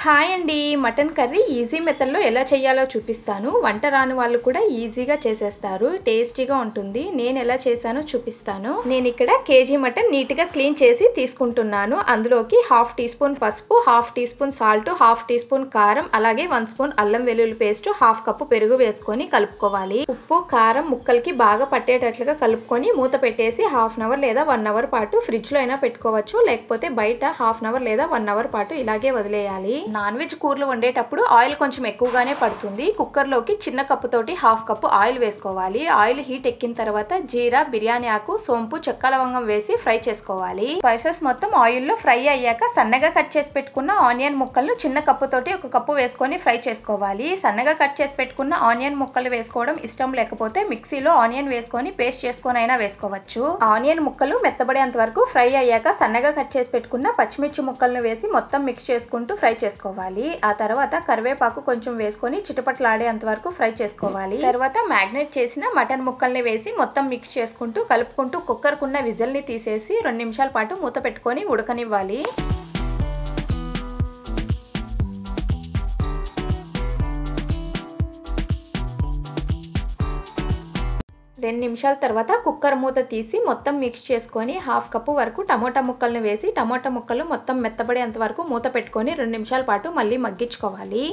Hi అండి. Mutton curry easy మెథడ్లో ఎలా చేయాలో చూపిస్తాను. వంట రాని వాళ్ళు కూడా ఈజీగా చేసేస్తారు. టేస్టీగా ఉంటుంది. నేను ఎలా చేశానో చూపిస్తాను. నేను ఇక్కడ కేజీ మటన్ నీట్గా క్లీన్ చేసి తీసుకుంటున్నాను. అందులోకి హాఫ్ టీ స్పూన్ పసుపు, హాఫ్ టీ స్పూన్ సాల్ట్, హాఫ్ టీ స్పూన్ కారం, అలాగే 1 స్పూన్ అల్లం వెల్లుల్లి పేస్ట్, హాఫ్ కప్పు పెరుగు వేసుకొని కలుపుకోవాలి. ఉప్పు కారం ముక్కలకి బాగా పట్టేటట్లుగా కలుపుకొని మూత పెట్టేసి హాఫ్ అన్ అవర్ లేదా 1 అవర్ పాటు ఫ్రిడ్జ్లో అయినా పెట్టుకోవచ్చు. లేకపోతే బయట హాఫ్ అన్ అవర్ లేదా 1 అవర్ పాటు ఇలాగే వదిలేయాలి. నాన్ వెజ్ కూరలు వండేటప్పుడు ఆయిల్ కొంచెం ఎక్కువగానే పడుతుంది. కుక్కర్లోకి చిన్న కప్పుతోటి హాఫ్ కప్పు ఆయిల్ వేసుకోవాలి. ఆయిల్ హీట్ ఎక్కిన తర్వాత జీరా, బిర్యానీ ఆకు, సోంపు, చెక్క లవంగం వేసి ఫ్రై చేసుకోవాలి. స్పైసెస్ మొత్తం ఆయిల్లో ఫ్రై అయ్యాక సన్నగా కట్ చేసి పెట్టుకున్న ఆనియన్ ముక్కలను చిన్న కప్పుతోటి 1 కప్పు వేసుకొని ఫ్రై చేసుకోవాలి. సన్నగా కట్ చేసి పెట్టుకున్న ఆనియన్ ముక్కలు వేసుకోవడం ఇష్టం లేకపోతే మిక్సీలో ఆనియన్ వేసుకొని పేస్ట్ చేసుకొని అయినా వేసుకోవచ్చు. ఆనియన్ ముక్కలు మెత్తబడేంత వరకు ఫ్రై అయ్యాక సన్నగా కట్ చేసి పెట్టుకున్న పచ్చిమిర్చి ముక్కలను వేసి మొత్తం మిక్స్ చేసుకుంటూ ఫ్రై చేసుకోవాలి. ఆ తర్వాత కరివేపాకు కొంచెం వేసుకొని చిటపట్లాడేంత వరకు ఫ్రై చేసుకోవాలి. తర్వాత మ్యాగ్నేట్ చేసిన మటన్ ముక్కల్ని వేసి మొత్తం మిక్స్ చేసుకుంటూ కలుపుకుంటూ కుక్కర్కున్న విజిల్ని తీసేసి 2 నిమిషాల పాటు మూత పెట్టుకొని ఉడకనివ్వాలి. రెండు నిమిషాల తర్వాత కుక్కర్ మూత తీసి మొత్తం మిక్స్ చేసుకొని హాఫ్ కప్పు వరకు టమోటా ముక్కలను వేసి టమోటా ముక్కలు మొత్తం మెత్తబడేంత వరకు మూత పెట్టుకొని 2 నిమిషాల పాటు మళ్ళీ మగ్గించుకోవాలి.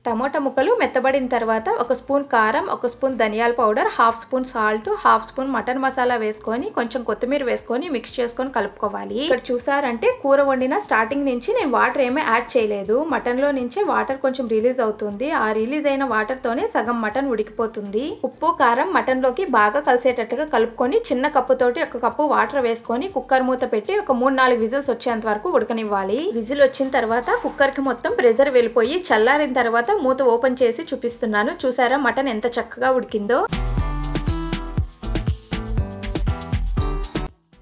టమోటా ముక్కలు మెత్తబడిన తర్వాత 1 స్పూన్ కారం, 1 స్పూన్ ధనియాల powder, half spoon salt, half spoon mutton masala వేసుకొని కొంచెం కొత్తిమీర వేసుకొని మిక్స్ చేసుకొని కలుపుకోవాలి. ఇక్కడ చూసారంటే కూర వండిన స్టార్టింగ్ నుంచి నేను వాటర్ ఏమీ యాడ్ చేయలేదు. మటన్లో నుంచే వాటర్ కొంచెం రిలీజ్ అవుతుంది. ఆ రిలీజ్ అయిన వాటర్తోనే సగం మటన్ ఉడికిపోతుంది. ఉప్పు కారం మటన్లోకి బాగా కలిసేటట్టుగా కలుపుకొని చిన్న కప్పుతోటి 1 కప్పు వాటర్ వేసుకొని కుక్కర్ మూత పెట్టి ఒక 3-4 విజిల్స్ వచ్చేంత వరకు ఉడకనివ్వాలి. విజిల్ వచ్చిన తర్వాత కుక్కర్కి మొత్తం ప్రెషర్ వెళ్ళిపోయి చల్లారిన తర్వాత మూత ఓపెన్ చేసి చూపిస్తున్నాను. చూసారా మటన్ ఎంత చక్కగా ఉడికిందో.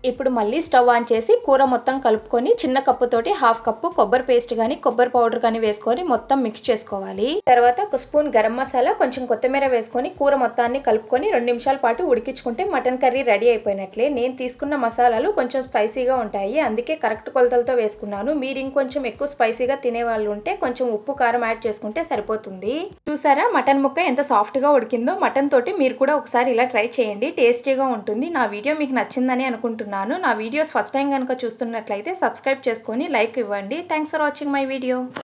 ఇప్పుడు మళ్ళీ స్టవ్ ఆన్ చేసి కూర మొత్తం కలుపుకొని చిన్న కప్పుతోటి హాఫ్ కప్పు కొబ్బరి పేస్ట్ కానీ కొబ్బరి పౌడర్ కానీ వేసుకొని మొత్తం మిక్స్ చేసుకోవాలి. తర్వాత 1 స్పూన్ గరం మసాలా, కొంచెం కొత్తిమీర వేసుకొని కూర మొత్తాన్ని కలుపుకొని 2 నిమిషాల పాటు ఉడికించుకుంటే మటన్ కర్రీ రెడీ అయిపోయినట్లే. నేను తీసుకున్న మసాలాలు కొంచెం స్పైసీగా ఉంటాయి, అందుకే కరెక్ట్ కొలతలతో వేసుకున్నాను. మీరు ఇంకొంచెం ఎక్కువ స్పైసీగా తినే వాళ్ళు ఉంటే కొంచెం ఉప్పు కారం యాడ్ చేసుకుంటే సరిపోతుంది. చూసారా మటన్ ముక్క ఎంత సాఫ్ట్గా ఉడికిందో. మటన్ తోటి మీరు కూడా ఒకసారి ఇలా ట్రై చేయండి, టేస్టీగా ఉంటుంది. నా వీడియో మీకు నచ్చిందని అనుకుంటున్నాను. నా వీడియోస్ ఫస్ట్ టైం కనుక చూస్తున్నట్లయితే సబ్స్క్రైబ్ చేసుకొని లైక్ ఇవ్వండి. Thanks for watching my video.